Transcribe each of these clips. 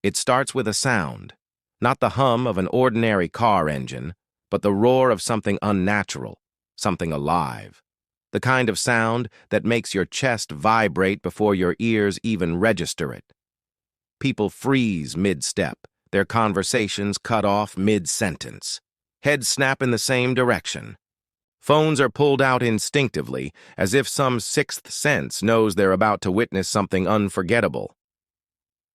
It starts with a sound, not the hum of an ordinary car engine, but the roar of something unnatural, something alive. The kind of sound that makes your chest vibrate before your ears even register it. People freeze mid-step, their conversations cut off mid-sentence. Heads snap in the same direction. Phones are pulled out instinctively, as if some sixth sense knows they're about to witness something unforgettable.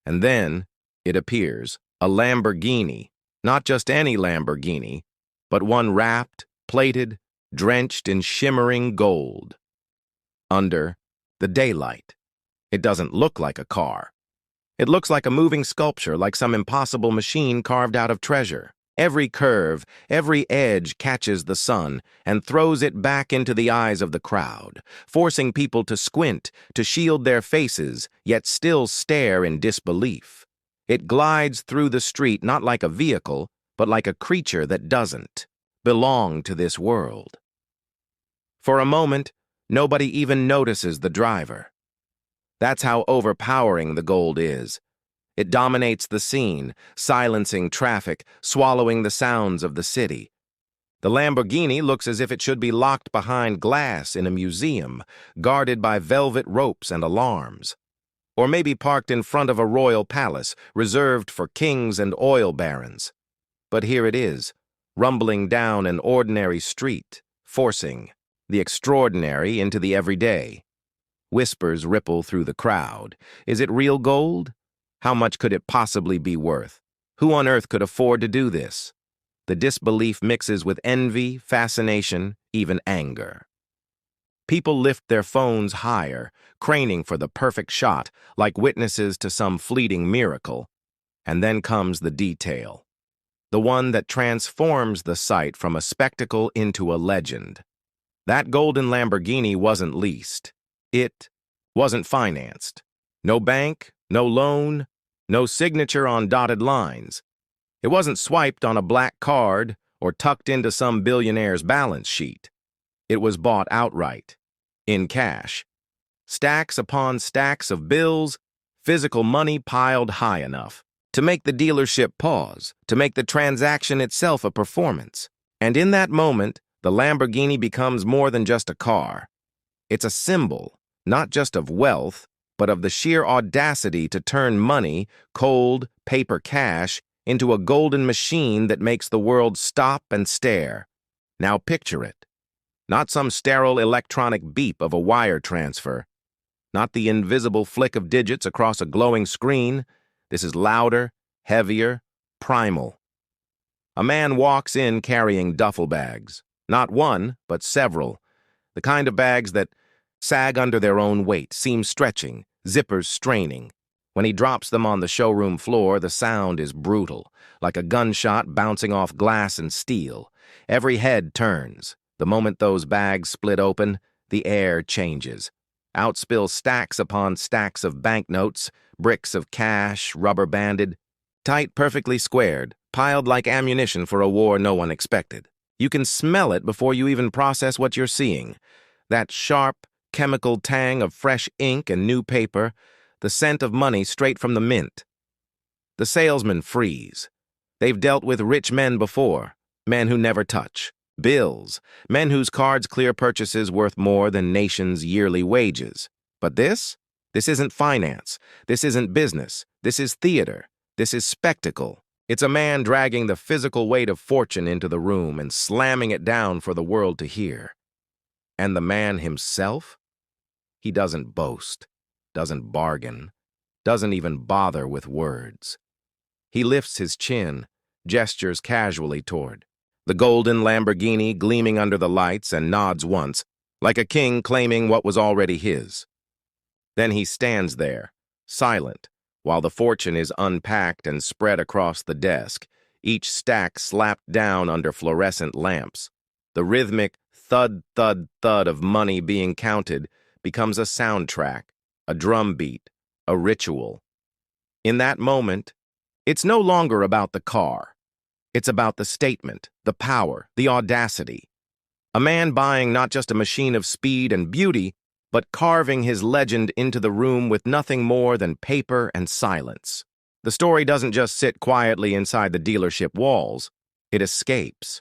And then, it appears, a Lamborghini, not just any Lamborghini, but one wrapped, plated, drenched in shimmering gold. Under the daylight. It doesn't look like a car. It looks like a moving sculpture, like some impossible machine carved out of treasure. Every curve, every edge catches the sun and throws it back into the eyes of the crowd, forcing people to squint, to shield their faces, yet still stare in disbelief. It glides through the street not like a vehicle, but like a creature that doesn't belong to this world. For a moment, nobody even notices the driver. That's how overpowering the gold is. It dominates the scene, silencing traffic, swallowing the sounds of the city. The Lamborghini looks as if it should be locked behind glass in a museum, guarded by velvet ropes and alarms. Or maybe parked in front of a royal palace, reserved for kings and oil barons. But here it is, rumbling down an ordinary street, forcing the extraordinary into the everyday. Whispers ripple through the crowd. Is it real gold? How much could it possibly be worth? Who on earth could afford to do this? The disbelief mixes with envy, fascination, even anger. People lift their phones higher, craning for the perfect shot, like witnesses to some fleeting miracle. And then comes the detail. The one that transforms the sight from a spectacle into a legend. That golden Lamborghini wasn't leased. It wasn't financed. No bank, no loan, no signature on dotted lines. It wasn't swiped on a black card or tucked into some billionaire's balance sheet. It was bought outright, in cash. Stacks upon stacks of bills, physical money piled high enough to make the dealership pause, to make the transaction itself a performance. And in that moment, the Lamborghini becomes more than just a car. It's a symbol, not just of wealth, but of the sheer audacity to turn money, cold, paper cash, into a golden machine that makes the world stop and stare. Now picture it. Not some sterile electronic beep of a wire transfer. Not the invisible flick of digits across a glowing screen. This is louder, heavier, primal. A man walks in carrying duffel bags. Not one, but several. The kind of bags that sag under their own weight, seem stretching, zippers straining. When he drops them on the showroom floor, the sound is brutal, like a gunshot bouncing off glass and steel. Every head turns. The moment those bags split open, the air changes. Out spill stacks upon stacks of banknotes, bricks of cash, rubber-banded, tight, perfectly squared, piled like ammunition for a war no one expected. You can smell it before you even process what you're seeing. That sharp, chemical tang of fresh ink and new paper, the scent of money straight from the mint. The salesmen freeze. They've dealt with rich men before, men who never touch. Bills, men whose cards clear purchases worth more than nations' yearly wages. But this isn't finance. This isn't business. This is theater. This is spectacle. It's a man dragging the physical weight of fortune into the room and slamming it down for the world to hear. And the man himself? He doesn't boast, doesn't bargain, doesn't even bother with words. He lifts his chin, gestures casually toward the golden Lamborghini gleaming under the lights, and nods once, like a king claiming what was already his. Then he stands there, silent, while the fortune is unpacked and spread across the desk, each stack slapped down under fluorescent lamps. The rhythmic thud, thud, thud of money being counted becomes a soundtrack, a drum beat, a ritual. In that moment, it's no longer about the car. It's about the statement, the power, the audacity. A man buying not just a machine of speed and beauty, but carving his legend into the room with nothing more than paper and silence. The story doesn't just sit quietly inside the dealership walls, it escapes.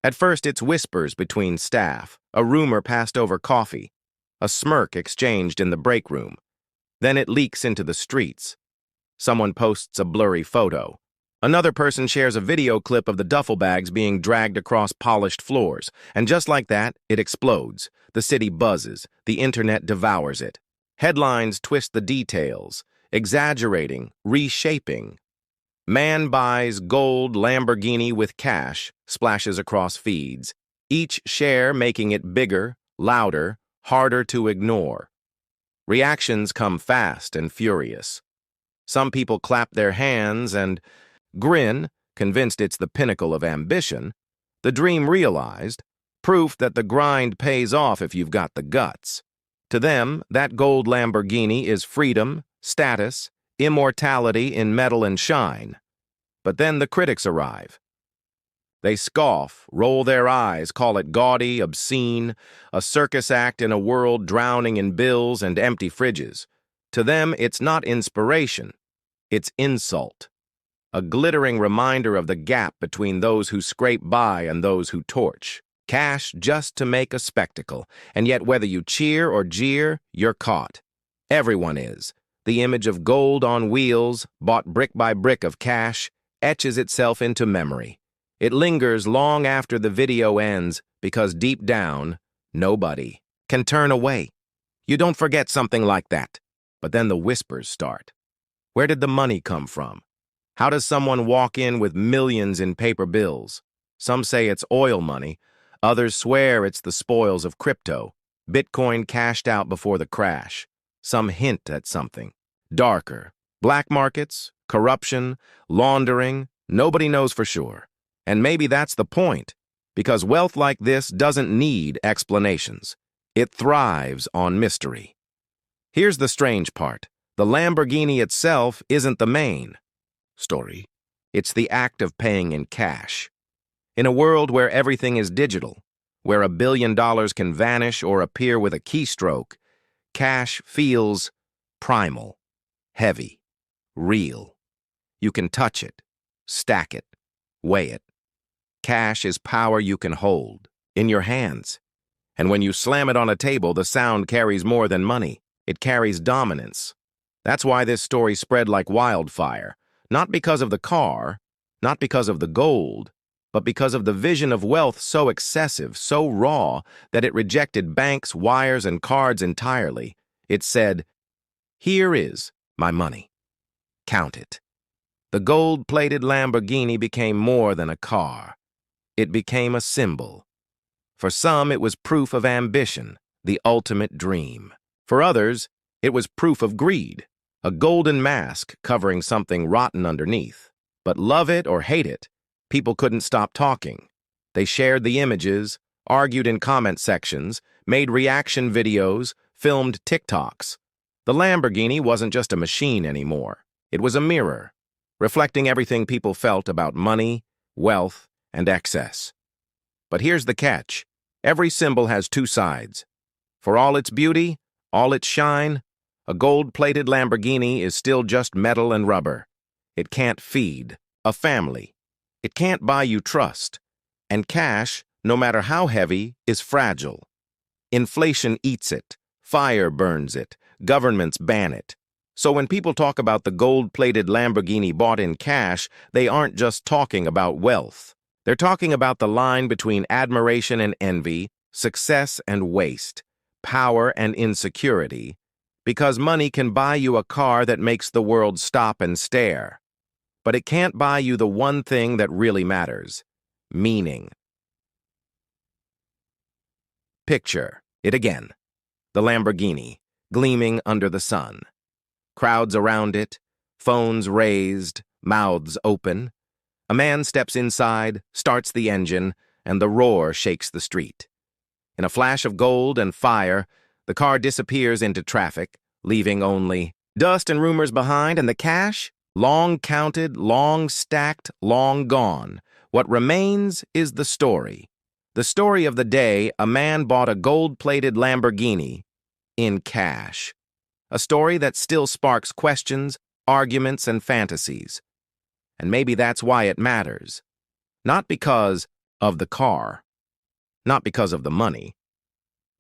At first, it's whispers between staff, a rumor passed over coffee, a smirk exchanged in the break room. Then it leaks into the streets. Someone posts a blurry photo. Another person shares a video clip of the duffel bags being dragged across polished floors, and just like that, it explodes. The city buzzes, the internet devours it. Headlines twist the details, exaggerating, reshaping. Man buys gold Lamborghini with cash, splashes across feeds, each share making it bigger, louder, harder to ignore. Reactions come fast and furious. Some people clap their hands and grin, convinced it's the pinnacle of ambition, the dream realized, proof that the grind pays off if you've got the guts. To them, that gold Lamborghini is freedom, status, immortality in metal and shine. But then the critics arrive. They scoff, roll their eyes, call it gaudy, obscene, a circus act in a world drowning in bills and empty fridges. To them, it's not inspiration, it's insult. A glittering reminder of the gap between those who scrape by and those who torch. Cash just to make a spectacle, and yet whether you cheer or jeer, you're caught. Everyone is. The image of gold on wheels, bought brick by brick of cash, etches itself into memory. It lingers long after the video ends because deep down, nobody can turn away. You don't forget something like that. But then the whispers start. Where did the money come from? How does someone walk in with millions in paper bills? Some say it's oil money. Others swear it's the spoils of crypto, Bitcoin cashed out before the crash. Some hint at something darker. Black markets, corruption, laundering, nobody knows for sure. And maybe that's the point, because wealth like this doesn't need explanations. It thrives on mystery. Here's the strange part. The Lamborghini itself isn't the main story. It's the act of paying in cash. In a world where everything is digital, where $1 billion can vanish or appear with a keystroke, cash feels primal, heavy, real. You can touch it, stack it, weigh it. Cash is power you can hold, in your hands. And when you slam it on a table, the sound carries more than money. It carries dominance. That's why this story spread like wildfire, not because of the car, not because of the gold, but because of the vision of wealth so excessive, so raw, that it rejected banks, wires, and cards entirely. It said, "Here is my money. Count it." The gold-plated Lamborghini became more than a car. It became a symbol. For some, it was proof of ambition, the ultimate dream. For others, it was proof of greed, a golden mask covering something rotten underneath. But love it or hate it, people couldn't stop talking. They shared the images, argued in comment sections, made reaction videos, filmed TikToks. The Lamborghini wasn't just a machine anymore. It was a mirror, reflecting everything people felt about money, wealth, and excess. But here's the catch. Every symbol has two sides. For all its beauty, all its shine, a gold-plated Lamborghini is still just metal and rubber. It can't feed a family. It can't buy you trust. And cash, no matter how heavy, is fragile. Inflation eats it. Fire burns it. Governments ban it. So when people talk about the gold-plated Lamborghini bought in cash, they aren't just talking about wealth. They're talking about the line between admiration and envy, success and waste, power and insecurity, because money can buy you a car that makes the world stop and stare. But it can't buy you the one thing that really matters: meaning. Picture it again. The Lamborghini, gleaming under the sun. Crowds around it, phones raised, mouths open. A man steps inside, starts the engine, and the roar shakes the street. In a flash of gold and fire, the car disappears into traffic, leaving only dust and rumors behind, and the cash, long counted, long stacked, long gone. What remains is the story. The story of the day a man bought a gold-plated Lamborghini in cash. A story that still sparks questions, arguments, and fantasies. And maybe that's why it matters. Not because of the car, not because of the money,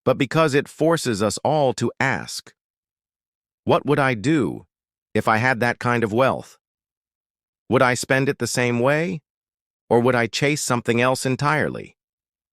but because it forces us all to ask, what would I do if I had that kind of wealth? Would I spend it the same way, or would I chase something else entirely?